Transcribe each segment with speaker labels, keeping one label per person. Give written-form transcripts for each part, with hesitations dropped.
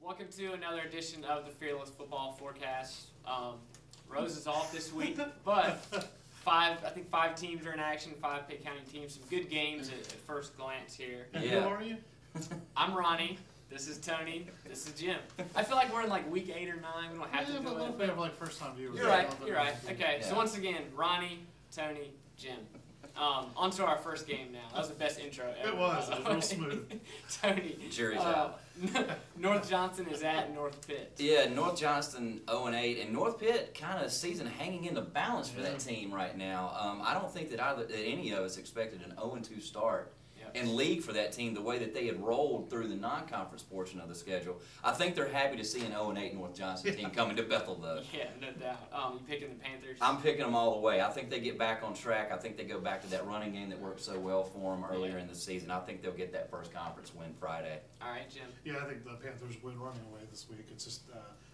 Speaker 1: Welcome to another edition of the Fearless Football Forecast. Rose is off this week, but I think five teams are in action, 5 Pitt County teams. Some good games at first glance here.
Speaker 2: And who are you?
Speaker 1: I'm Ronnie. This is Tony. This is Jim. I feel like we're in like week 8 or 9. We don't have to do
Speaker 2: a little bit of like first time viewers.
Speaker 1: You're right. You're right. Okay. So once again, Ronnie, Tony, Jim. On to our first game now. That was the best intro ever.
Speaker 2: It was real smooth.
Speaker 1: Tony.
Speaker 3: Jury's out.
Speaker 1: North Johnston is at North Pitt.
Speaker 3: Yeah, North Johnston 0-8, and North Pitt kind of season hanging in the balance for that team right now. I don't think that any of us expected an 0-2 start in league for that team the way that they had rolled through the non-conference portion of the schedule. I think they're happy to see an 0-8 North Johnston team coming to Bethel, though.
Speaker 1: Yeah, no doubt. You picking the Panthers?
Speaker 3: I'm picking them all the way. I think they get back on track. I think they go back to that running game that worked so well for them earlier in the season. I think they'll get that first conference win Friday.
Speaker 1: All right, Jim.
Speaker 2: Yeah, I think the Panthers win running away this week. It's just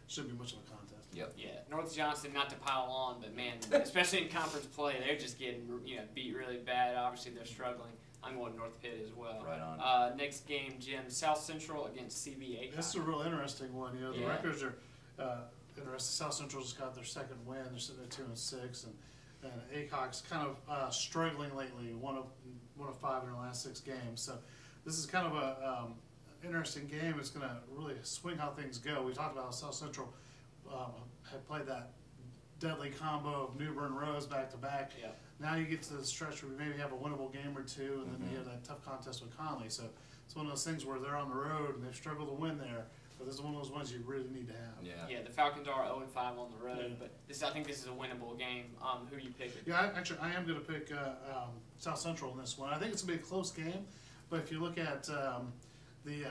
Speaker 2: shouldn't be much of a contest.
Speaker 3: Yep.
Speaker 1: Yeah, North Johnston, not to pile on, but man, especially in conference play, they're just getting beat really bad. Obviously, they're struggling. I'm going North Pitt as well.
Speaker 3: Right on.
Speaker 1: Next game, Jim, South Central against CB.
Speaker 2: This is a real interesting one. You know, the records are interesting. South Central just got their second win. They're sitting at 2-6, and Aycock's kind of struggling lately. One of 5 in their last 6 games. So this is kind of a interesting game. It's going to really swing how things go. We talked about how South Central had played that deadly combo of Newbern Rose back to back.
Speaker 1: Yep.
Speaker 2: Now you get to the stretch where we maybe have a winnable game or two, and then you have that tough contest with Conley. So it's one of those things where they're on the road and they've struggled to win there, but this is one of those ones you really need to have.
Speaker 1: Yeah, the Falcons are 0-5 on the road, but I think this is a winnable game. Who are you picking?
Speaker 2: Yeah, actually, I am going to pick South Central in this one. I think it's going to be a close game, but if you look at the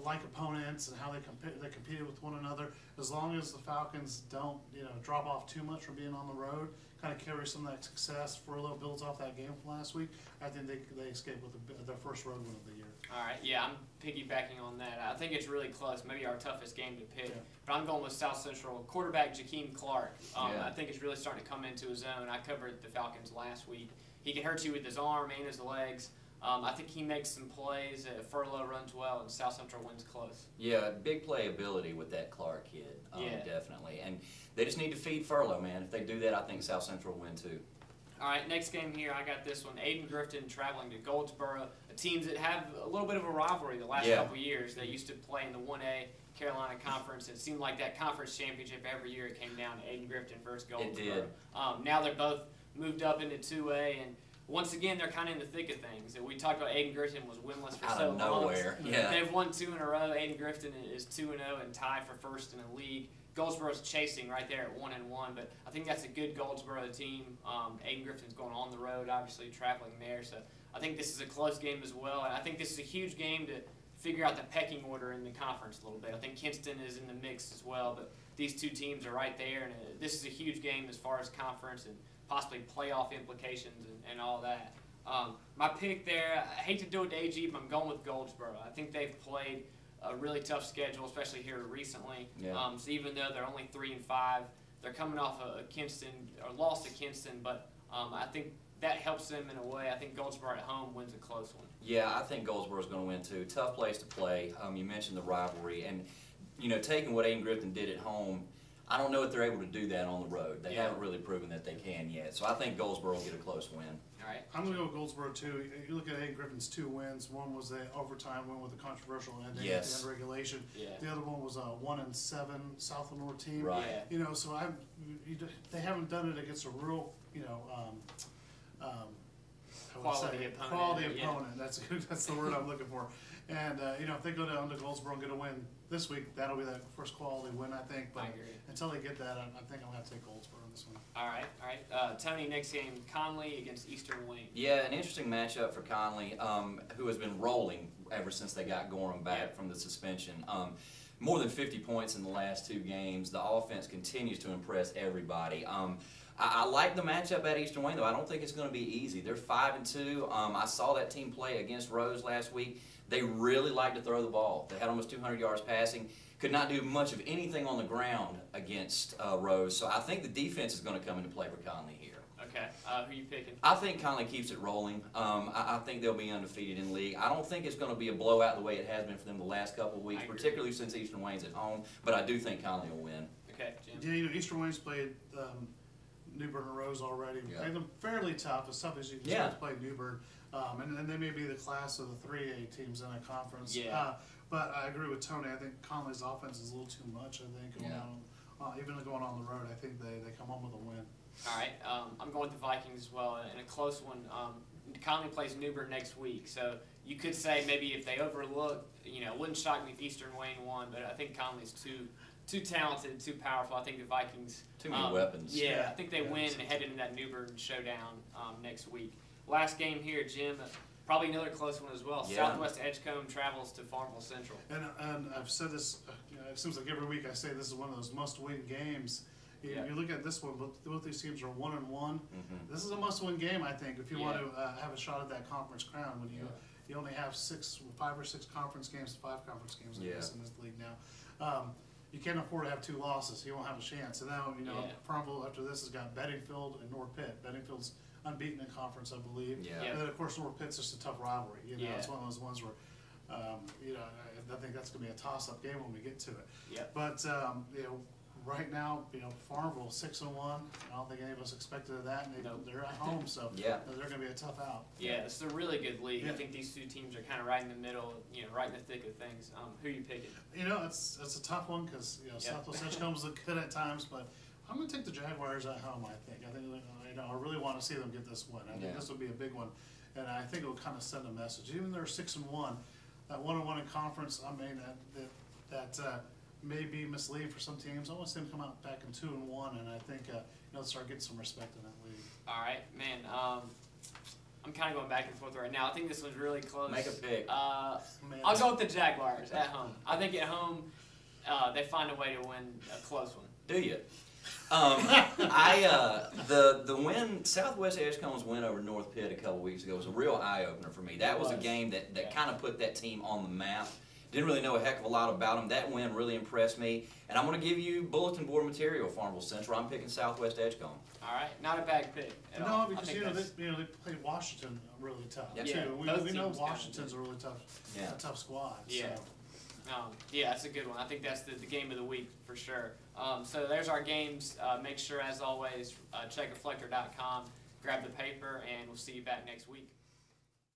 Speaker 2: like opponents and how they competed with one another, as long as the Falcons don't drop off too much from being on the road, kind of carry some of that success. Furlough builds off that game from last week. I think they escape with their first road win of the year.
Speaker 1: All right, yeah, I'm piggybacking on that. I think it's really close, maybe our toughest game to pick. But I'm going with South Central. Quarterback Jakeem Clark, I think it's really starting to come into his own. I covered the Falcons last week. He can hurt you with his arm and his legs. I think he makes some plays. Furlough runs well, and South Central wins close.
Speaker 3: Yeah, big playability with that Clark kid, definitely. And they just need to feed Furlough, man. If they do that, I think South Central will win too.
Speaker 1: All right, next game here, I got this one. Ayden-Grifton traveling to Goldsboro, teams that have a little bit of a rivalry the last couple of years. They used to play in the 1A Carolina Conference. It seemed like that conference championship every year it came down to Ayden-Grifton versus Goldsboro.
Speaker 3: It did.
Speaker 1: Now they're both moved up into 2A, and once again, they're kind of in the thick of things. We talked about Ayden-Grifton was winless for so long.
Speaker 3: Out of nowhere,
Speaker 1: They've won 2 in a row. Ayden-Grifton is 2-0 and tied for first in the league. Goldsboro's chasing right there at 1-1, but I think that's a good Goldsboro team. Ayden-Grifton's going on the road, obviously traveling there, so I think this is a close game as well. And I think this is a huge game to figure out the pecking order in the conference a little bit. I think Kinston is in the mix as well, but these two teams are right there, and this is a huge game as far as conference and possibly playoff implications and all that. My pick there, I hate to do it to AG, but I'm going with Goldsboro. I think they've played a really tough schedule, especially here recently. So even though they're only 3-5, they're coming off a Kinston or loss to Kinston, but I think that helps them in a way. I think Goldsboro at home wins a close one.
Speaker 3: Yeah, I think Goldsboro's going to win too. Tough place to play. You mentioned the rivalry, and taking what Ayden-Grifton did at home, I don't know if they're able to do that on the road. They haven't really proven that they can yet. So I think Goldsboro will get a close win.
Speaker 1: All right.
Speaker 2: I'm going to go with Goldsboro too. You look at Ayden-Grifton's 2 wins. One was the overtime win with the controversial ending at the end of regulation. The other one was a 1-7 South Lenore team.
Speaker 3: Right.
Speaker 2: So they haven't done it against a real,
Speaker 1: quality
Speaker 2: opponent. That's the word I'm looking for. And if they go down to Goldsboro and get a win this week, that'll be that first quality win, I think. But until they get that, I think I'm going to take Goldsboro in this one.
Speaker 1: All right. Tony, next game, Conley against Eastern Wayne.
Speaker 3: Yeah, an interesting matchup for Conley, who has been rolling ever since they got Gorham back from the suspension. More than 50 points in the last 2 games. The offense continues to impress everybody. I like the matchup at Eastern Wayne, though. I don't think it's going to be easy. They're 5-2. I saw that team play against Rose last week. They really like to throw the ball. They had almost 200 yards passing. Could not do much of anything on the ground against Rose. So I think the defense is going to come into play for Conley here.
Speaker 1: Okay. Who you picking?
Speaker 3: I think Conley keeps it rolling. I think they'll be undefeated in league. I don't think it's going to be a blowout the way it has been for them the last couple of weeks, particularly since Eastern Wayne's at home. But I do think Conley will win.
Speaker 1: Okay, Jim.
Speaker 2: Yeah, you know, Eastern Wayne's played Newburgh and Rose already.
Speaker 3: Yeah.
Speaker 2: Played them fairly tough, as tough as you can expect to play Newburgh. And they may be the class of the 3A teams in a conference.
Speaker 1: Yeah.
Speaker 2: But I agree with Tony. I think Conley's offense is a little too much, I think. Even going on the road, I think they come home with a win.
Speaker 1: All right. I'm going with the Vikings as well in a close one. Conley plays Newburgh next week, so you could say maybe if they overlook, you know, it wouldn't shock me if Eastern Wayne won, but I think Conley's too talented, too powerful. I think the Vikings
Speaker 3: Too many weapons.
Speaker 1: Yeah, I think they win and head into that Newburgh showdown next week. Last game here, Jim. Probably another close one as well.
Speaker 3: Yeah.
Speaker 1: Southwest Edgecombe travels to Farmville Central.
Speaker 2: And I've said this, you know, it seems like every week I say this is one of those must-win games. You look at this one, both these teams are 1-1. This is a must-win game, I think, if you want to have a shot at that conference crown. When you only have 5 or 6 conference games, 5 conference games, I guess, in this league now. You can't afford to have 2 losses. You won't have a chance. And now, you know, Farmville after this has got Bedingfield and North Pitt. Bedingfield's unbeaten in conference, I believe. And then, of course, North Pitt's just a tough rivalry. You know, it's one of those ones where, you know, I think that's going to be a toss-up game when we get to it. But, you know, right now, you know, Farmville 6-1. I don't think any of us expected that, and they're at home, so they're going to be a tough out.
Speaker 1: Yeah, it's a really good league. I think these two teams are kind of right in the middle, you know, right in the thick of things. Who are you picking?
Speaker 2: You know, it's a tough one because, you know, Southwest Edgecombe's look good at times, but I'm going to take the Jaguars at home, I think. You know, I really want to see them get this win. I think this will be a big one, and I think it will kind of send a message. Even though they're 6-1, that 1-1 in conference, I mean, that may be misleading for some teams. I want to see them come out back in 2-1, and I think you know, start getting some respect in that league.
Speaker 1: All right, man. I'm kind of going back and forth right now. I think this one's really close.
Speaker 3: Make a pick.
Speaker 1: I'll go with the Jaguars at home. I think at home they find a way to win a close one.
Speaker 3: Do you? The win, Southwest Edgecombe's win over North Pitt a couple weeks ago was a real eye opener for me. That was a game that kind of put that team on the map. Didn't really know a heck of a lot about them. That win really impressed me. And I'm going to give you bulletin board material, Farmville Central. I'm picking Southwest Edgecombe.
Speaker 1: All right, not a bad pick at all.
Speaker 2: No, because they played Washington really tough too. We know Washington's a really tough squad.
Speaker 1: Yeah. So. Yeah, that's a good one. I think that's the game of the week for sure. So there's our games. Make sure, as always, check reflector.com, grab the paper, and we'll see you back next week.